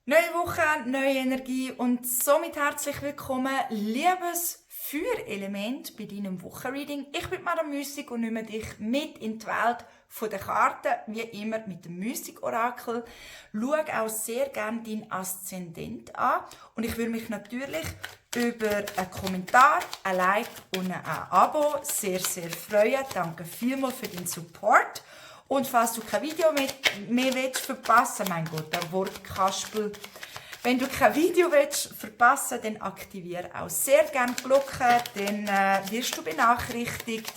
Neue Woche, neue Energie und somit herzlich willkommen, liebes Feuerelement bei deinem Wochenreading. Ich bin Madame Mystik und nehme dich mit in die Welt der Karten, wie immer mit dem Mystik-Orakel. Schau auch sehr gerne deinen Aszendent an und ich würde mich natürlich über einen Kommentar, ein Like und ein Abo sehr freuen. Danke vielmals für den Support. Und falls du kein Video mehr verpassen willst, mein Gott, der Wortkaspel. Wenn du kein Video verpassen willst, dann aktiviere auch sehr gerne die Glocke, dann wirst du benachrichtigt,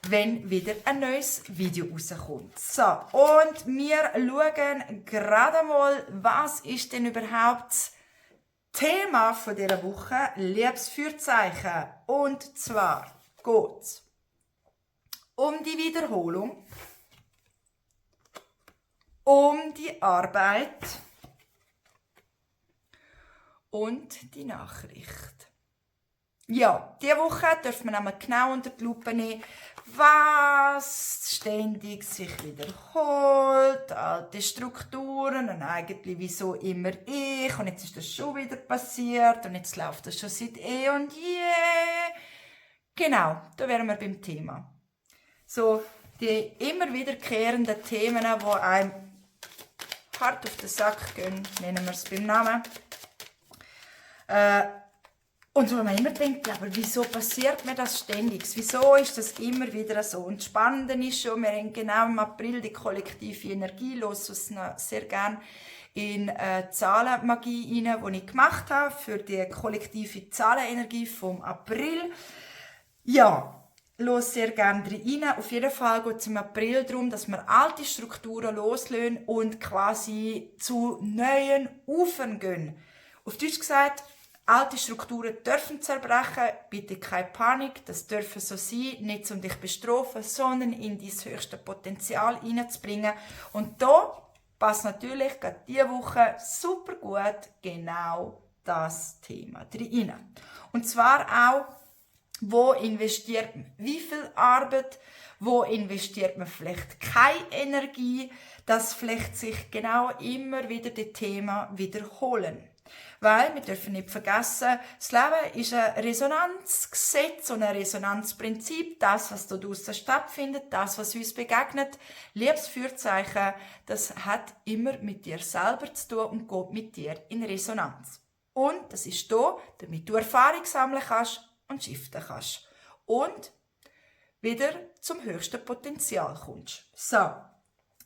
wenn wieder ein neues Video rauskommt. So, und wir schauen gerade mal, was ist denn überhaupt das Thema dieser Woche, liebes Feuerzeichen. Und zwar geht es um die Wiederholung, um die Arbeit und die Nachricht. Ja, diese Woche dürfen wir einmal genau unter die Lupe nehmen, was ständig sich wiederholt, alte Strukturen und eigentlich wieso immer ich und jetzt ist das schon wieder passiert und jetzt läuft das schon seit und je. Genau, da wären wir beim Thema. So, die immer wiederkehrenden Themen, die einem hart auf den Sack gehen, nennen wir es beim Namen. Und wo man immer denkt, aber wieso passiert mir das ständig? Wieso ist das immer wieder so? Und das Spannende ist schon, wir haben genau im April die kollektive Energie los, was ich sehr gerne in Zahlenmagie rein, die ich gemacht habe, für die kollektive Zahlenenergie vom April. Ja, los sehr gerne rein. Auf jeden Fall geht es im April darum, dass wir alte Strukturen loslösen und quasi zu neuen Ufern gehen. Auf Deutsch gesagt, alte Strukturen dürfen zerbrechen, bitte keine Panik, das dürfen so sein, nicht um dich zu bestrafen, sondern in dein höchste Potenzial hineinzubringen. Und da passt natürlich gerade diese Woche super gut genau das Thema rein. Und zwar auch, wo investiert man wie viel Arbeit, wo investiert man vielleicht keine Energie, dass vielleicht sich genau immer wieder die Themen wiederholen. Weil, wir dürfen nicht vergessen, das Leben ist ein Resonanzgesetz und ein Resonanzprinzip. Das, was da draussen stattfindet, das, was uns begegnet, liebes Feuerzeichen, das hat immer mit dir selber zu tun und geht mit dir in Resonanz. Und das ist da, damit du Erfahrung sammeln kannst und shiften kannst. Und wieder zum höchsten Potenzial kommst. So,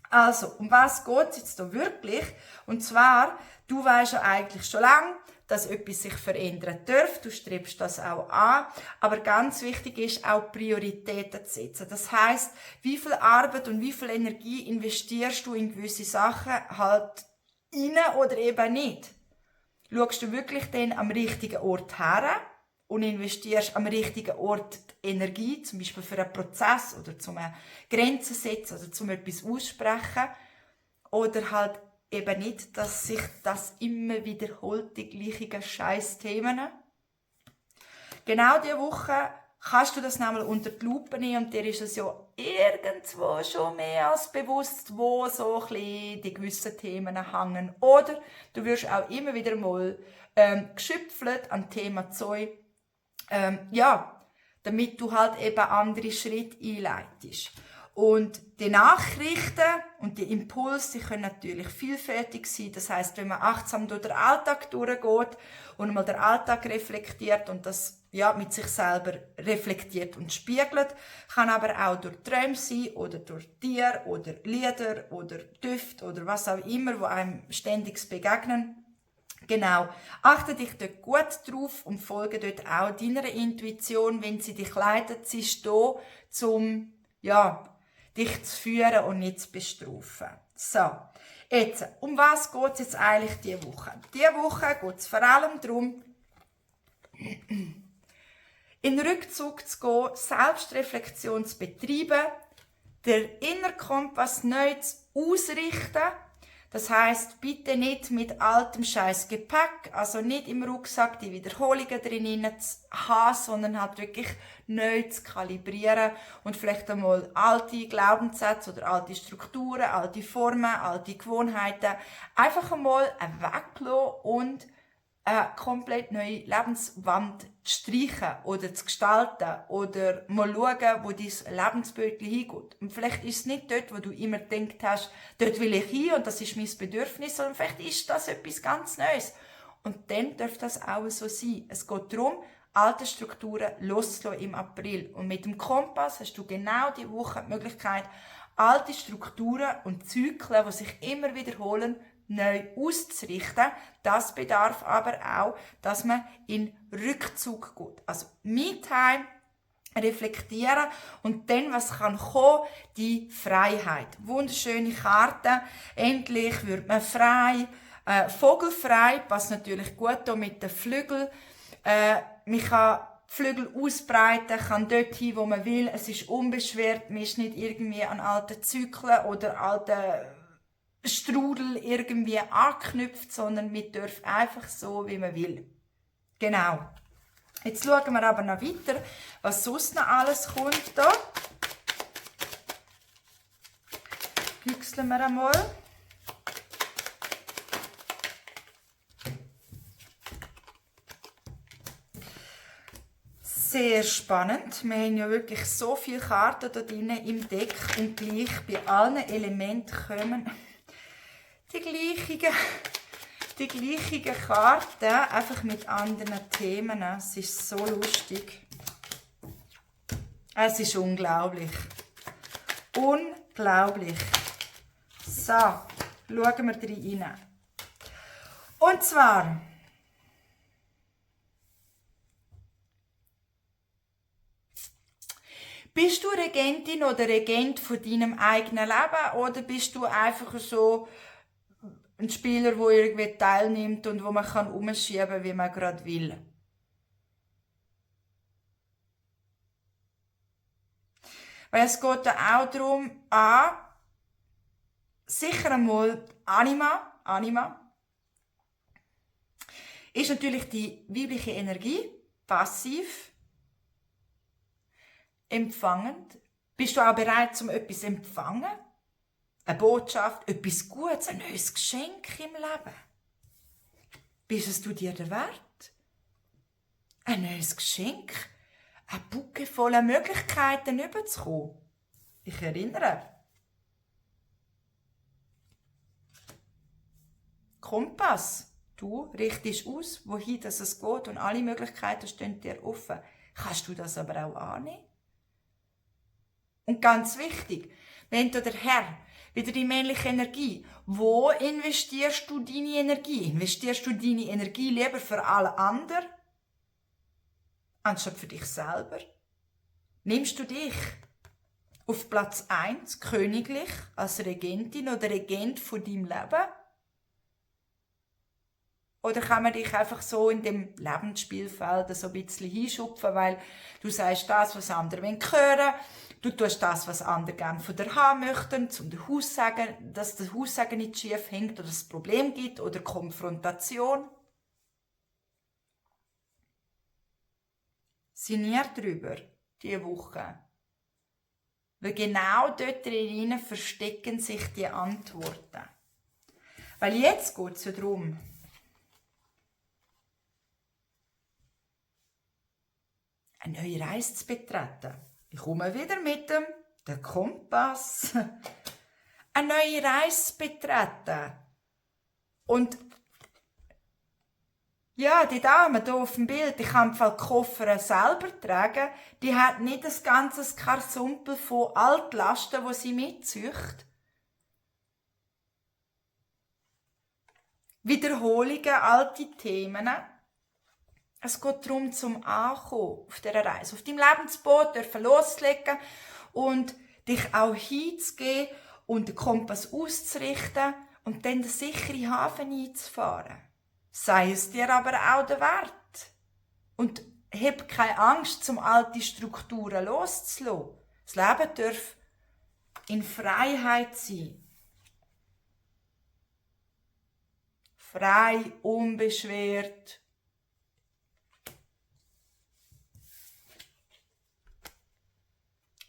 also, um was geht es jetzt da wirklich? Und zwar, du weißt ja eigentlich schon lange, dass etwas sich verändern darf. Du strebst das auch an. Aber ganz wichtig ist auch, Prioritäten zu setzen. Das heisst, wie viel Arbeit und wie viel Energie investierst du in gewisse Sachen halt rein oder eben nicht? Schaust du wirklich dann am richtigen Ort her und investierst am richtigen Ort die Energie, zum Beispiel für einen Prozess oder zum Grenzen setzen oder zum etwas aussprechen, oder halt eben nicht, dass sich das immer wiederholt, die gleichen Scheiß-Themen. Genau diese Woche kannst du das nämlich unter die Lupe nehmen und dir ist es ja irgendwo schon mehr als bewusst, wo so ein bisschen die gewissen Themen hängen. Oder du wirst auch immer wieder mal geschöpfelt an Thema Zeug, damit du halt eben andere Schritte einleitest. Und die Nachrichten und die Impulse, die können natürlich vielfältig sein. Das heisst, wenn man achtsam durch den Alltag durchgeht und mal den Alltag reflektiert und das mit sich selber reflektiert und spiegelt, kann aber auch durch Träume sein oder durch Tiere oder Lieder oder Düfte oder was auch immer, wo einem ständig begegnen. Genau. Achte dich dort gut drauf und folge dort auch deiner Intuition, wenn sie dich leitet. Sie ist da, um dich zu führen und nicht zu bestrafen. So, jetzt, um was geht es jetzt eigentlich diese Woche? Diese Woche geht es vor allem darum, in Rückzug zu gehen, Selbstreflexion zu betreiben, den inneren Kompass neu zu ausrichten, Das heisst, bitte nicht mit altem Scheiß Gepäck, also nicht im Rucksack die Wiederholungen drin zu haben, sondern halt wirklich neu zu kalibrieren und vielleicht einmal alte Glaubenssätze oder alte Strukturen, alte Formen, alte Gewohnheiten einfach einmal weglassen und eine komplett neue Lebenswand zu streichen oder zu gestalten oder mal schauen, wo dein Lebensbild hingeht. Und vielleicht ist es nicht dort, wo du immer gedacht hast, dort will ich hin und das ist mein Bedürfnis, sondern vielleicht ist das etwas ganz Neues. Und dann darf das auch so sein. Es geht darum, alte Strukturen loszulassen im April. Und mit dem Kompass hast du genau die Woche die Möglichkeit, alte Strukturen und Zyklen, die sich immer wiederholen, neu auszurichten. Das bedarf aber auch, dass man in Rückzug geht. Also Me-Time, reflektieren und dann, was kann kommen, die Freiheit. Wunderschöne Karte. Endlich wird man frei. Vogelfrei passt natürlich gut hier mit den Flügeln. Man kann die Flügel ausbreiten, kann dort hin, wo man will. Es ist unbeschwert. Man ist nicht irgendwie an alten Zyklen oder alten Strudel irgendwie anknüpft, sondern man darf einfach so, wie man will. Genau. Jetzt schauen wir aber noch weiter, was sonst noch alles kommt da. Güchseln wir einmal. Sehr spannend. Wir haben ja wirklich so viele Karten da drin im Deck und gleich bei allen Elementen kommen die gleichen Karten, einfach mit anderen Themen. Es ist so lustig. Es ist unglaublich. Unglaublich. So, schauen wir rein. Und zwar bist du Regentin oder Regent von deinem eigenen Leben oder bist du einfach so ein Spieler, der irgendwie teilnimmt und wo man umschieben kann, wie man gerade will? Weil es geht da auch darum, sicher einmal Anima ist natürlich die weibliche Energie, passiv, empfangend. Bist du auch bereit, um etwas zu empfangen? Eine Botschaft, etwas Gutes, ein neues Geschenk im Leben. Bist es du dir der Wert? Ein neues Geschenk? Ein Buckel voller Möglichkeiten überzukommen? Ich erinnere. Kompass. Du richtest aus, wohin es geht und alle Möglichkeiten stehen dir offen. Kannst du das aber auch annehmen? Und ganz wichtig, wenn du der Herr wieder die männliche Energie. Wo investierst du deine Energie? Investierst du deine Energie lieber für alle anderen, anstatt für dich selber? Nimmst du dich auf Platz 1, königlich, als Regentin oder Regent von deinem Leben? Oder kann man dich einfach so in dem Lebensspielfeld so ein bisschen hinschupfen, weil du sagst das, was andere hören wollen, du tust das, was andere gerne von dir haben möchten, um der Haussagen, dass der Haussagen nicht schief hängt oder es ein Problem gibt oder Konfrontation. Sinnier darüber, diese Woche. Weil genau dort drin verstecken sich die Antworten. Weil jetzt geht es ja darum, eine neue Reise zu betreten. Ich komme wieder mit dem Kompass. Eine neue Reise zu betreten. Und ja, die Dame hier auf dem Bild, die kann die Koffer selber tragen. Die hat nicht ein ganzes Karsumpel von Altlasten, die sie mitzieht. Wiederholungen, alte Themen. Es geht darum, zum Ankommen auf dieser Reise. Auf deinem Lebensboot dürfen loslegen und dich auch hinzugehen und den Kompass auszurichten und dann den sicheren Hafen einzufahren. Sei es dir aber auch der Wert. Und hab keine Angst, um alte Strukturen loszulassen. Das Leben darf in Freiheit sein. frei, unbeschwert.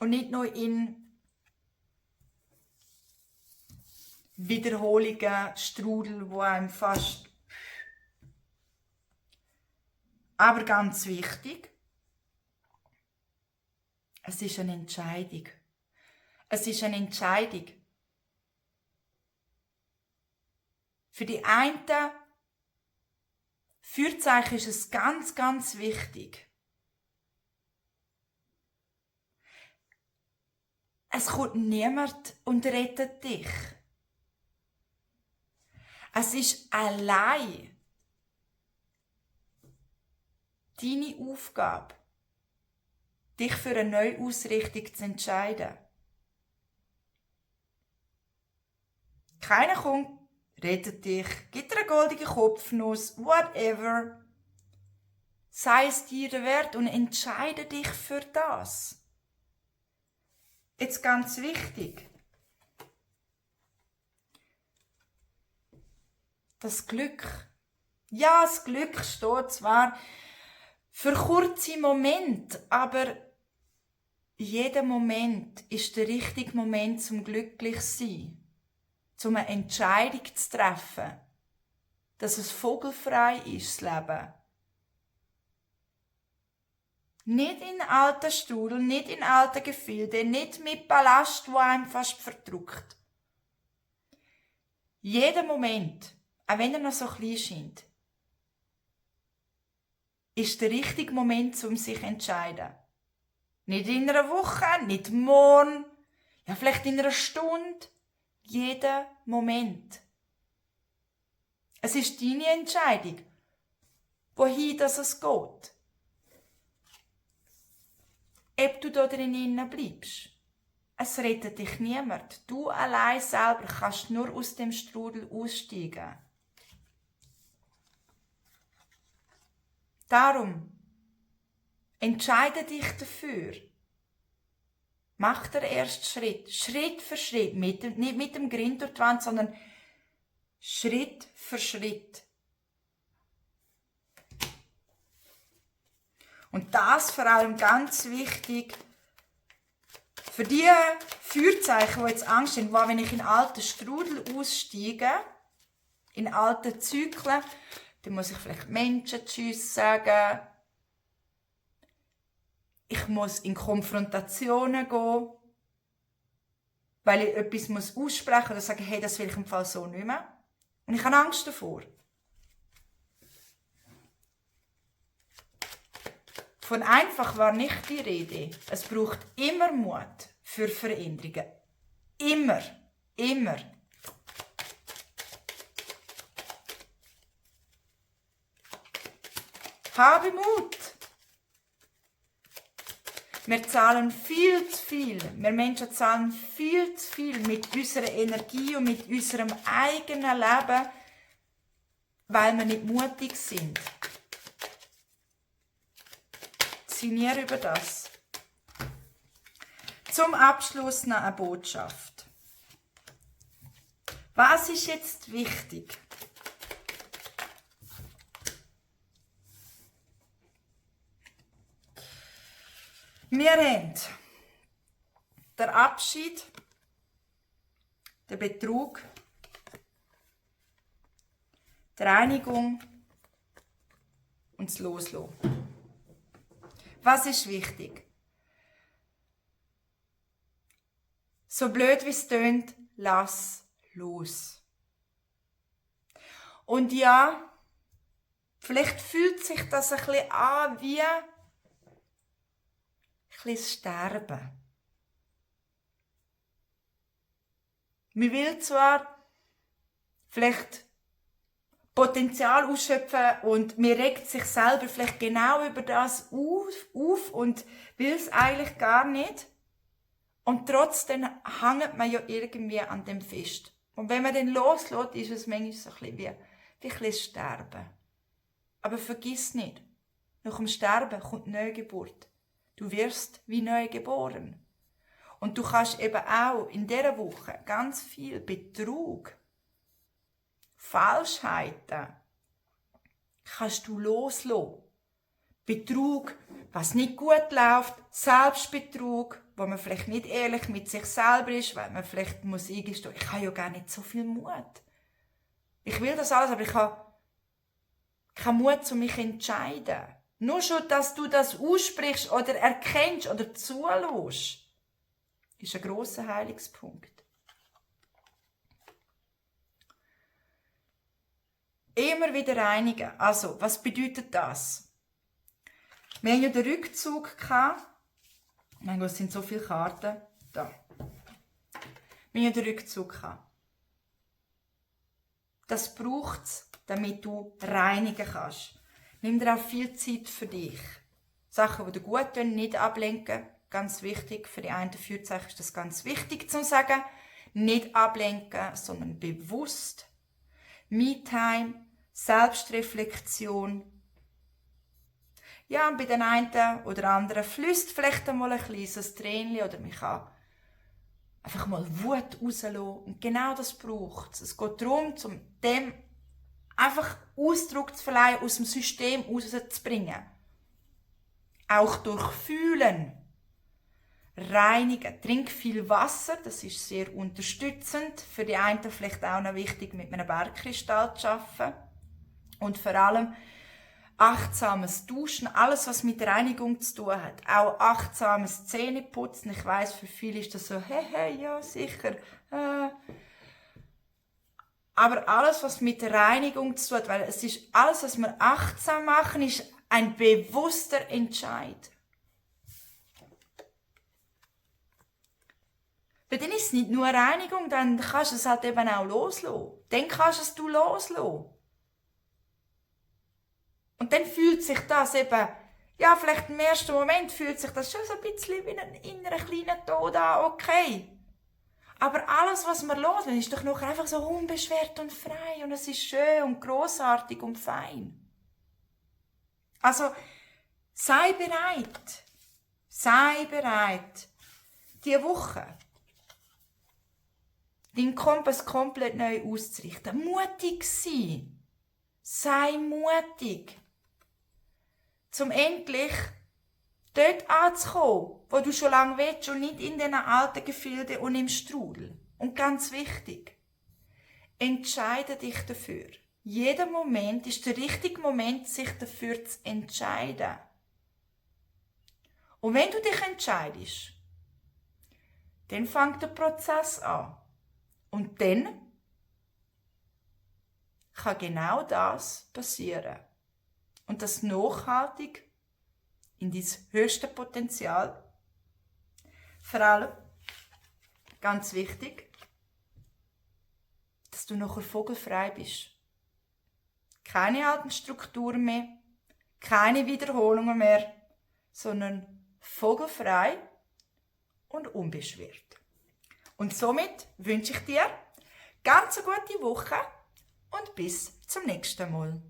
Und nicht nur in Wiederholungen, Strudel, wo einem fast... Aber ganz wichtig, es ist eine Entscheidung. Es ist eine Entscheidung. Für die einen Führzeichen ist es ganz, ganz wichtig. Es kommt niemand und rettet dich. Es ist allein deine Aufgabe, dich für eine Neuausrichtung zu entscheiden. Keiner kommt, rettet dich, gibt dir eine goldige Kopfnuss, whatever. Sei es dir wert und entscheide dich für das. Jetzt ganz wichtig. Das Glück. Ja, das Glück steht zwar für kurze Momente, aber jeder Moment ist der richtige Moment zum glücklich zu sein. Um eine Entscheidung zu treffen, dass es vogelfrei ist, das Leben. Nicht in alten Strudeln, nicht in alten Gefilden, nicht mit Ballast, wo einem fast verdrückt. Jeder Moment, auch wenn er noch so klein scheint, ist der richtige Moment, um sich zu entscheiden. Nicht in einer Woche, nicht morgen, ja vielleicht in einer Stunde. Jeden Moment. Es ist deine Entscheidung, wohin es geht. Ob du da drinnen bleibst. Es rettet dich niemand. Du allein selber kannst nur aus dem Strudel aussteigen. Darum, entscheide dich dafür. Mach den ersten Schritt, Schritt für Schritt, nicht mit dem Grind durch die Wand, sondern Schritt für Schritt. Und das vor allem ganz wichtig für die Feuerzeichen, die jetzt Angst haben, wenn ich in alten Strudel aussteige, in alten Zyklen, dann muss ich vielleicht Menschen Tschüss sagen. Ich muss in Konfrontationen gehen, weil ich etwas aussprechen muss oder sagen, hey, das will ich im Fall so nicht mehr. Und ich habe Angst davor. Von einfach war nicht die Rede. Es braucht immer Mut für Veränderungen. Immer. Immer. Habe Mut. Wir zahlen viel zu viel. Wir Menschen zahlen viel zu viel mit unserer Energie und mit unserem eigenen Leben, weil wir nicht mutig sind. Sinniere über das. Zum Abschluss noch eine Botschaft. Was ist jetzt wichtig? Wir haben den Abschied, den Betrug, die Reinigung und das Loslassen. Was ist wichtig? So blöd wie es tönt, lass los. Und ja, vielleicht fühlt sich das ein bisschen an wie das Sterben. Man will zwar vielleicht Potenzial ausschöpfen und man regt sich selber vielleicht genau über das auf und will es eigentlich gar nicht. Und trotzdem hängt man ja irgendwie an dem fest. Und wenn man dann loslässt, ist es manchmal so ein bisschen wie ein bisschen Sterben. Aber vergiss nicht, nach dem Sterben kommt Neugeburt. Du wirst wie neu geboren. Und du kannst eben auch in dieser Woche ganz viel Betrug Falschheiten kannst du loslassen. Betrug, was nicht gut läuft, Selbstbetrug, wo man vielleicht nicht ehrlich mit sich selber ist, weil man vielleicht muss eingestehen, ich habe ja gar nicht so viel Mut. Ich will das alles, aber ich habe keinen Mut, um mich zu entscheiden. Nur schon, dass du das aussprichst oder erkennst oder zulässt, ist ein grosser Heilungspunkt. Immer wieder reinigen. Also, was bedeutet das? Wir hatten ja den Rückzug. Mein Gott, es sind so viele Karten. Da. Wir hatten ja den Rückzug. Das braucht es, damit du reinigen kannst. Nimm dir auch viel Zeit für dich. Sachen, die dir gut tun, nicht ablenken. Ganz wichtig. Für die einen Führzeichen ist das ganz wichtig zu sagen. Nicht ablenken, sondern bewusst. Me-Time, Selbstreflexion. Ja, und bei den einen oder anderen fließt vielleicht einmal ein kleines Tränchen oder man kann einfach mal Wut rauslassen. Und genau das braucht es. Es geht darum, dem einfach Ausdruck zu verleihen, aus dem System rauszubringen. Auch durch Fühlen. Reinigen. Trink viel Wasser, das ist sehr unterstützend. Für die einen vielleicht auch noch wichtig, mit einem Bergkristall zu arbeiten. Und vor allem achtsames Duschen, alles was mit Reinigung zu tun hat. Auch achtsames Zähneputzen. Ich weiss, für viele ist das so, hey, ja, sicher. Aber alles, was mit Reinigung zu tun hat, weil es ist alles, was wir achtsam machen, ist ein bewusster Entscheid. Weil dann ist es nicht nur Reinigung, dann kannst du es halt eben auch loslassen. Dann kannst du es loslassen. Und dann fühlt sich das eben, ja, vielleicht im ersten Moment fühlt sich das schon so ein bisschen wie ein innerer kleiner Tod an, okay. Aber alles, was wir loslassen, ist doch noch einfach so unbeschwert und frei und es ist schön und grossartig und fein. Also, sei bereit. Sei bereit. Diese Woche deinen Kompass komplett neu auszurichten. Mutig sein. Sei mutig. Zum endlich dort anzukommen, wo du schon lange willst und nicht in diesen alten Gefilden und im Strudel. Und ganz wichtig, entscheide dich dafür. Jeder Moment ist der richtige Moment, sich dafür zu entscheiden. Und wenn du dich entscheidest, dann fängt der Prozess an. Und dann kann genau das passieren. Und das nachhaltig in dein höchste Potenzial. Vor allem, ganz wichtig, dass du nachher vogelfrei bist. Keine alten Strukturen mehr, keine Wiederholungen mehr, sondern vogelfrei und unbeschwert. Und somit wünsche ich dir ganz eine gute Woche und bis zum nächsten Mal.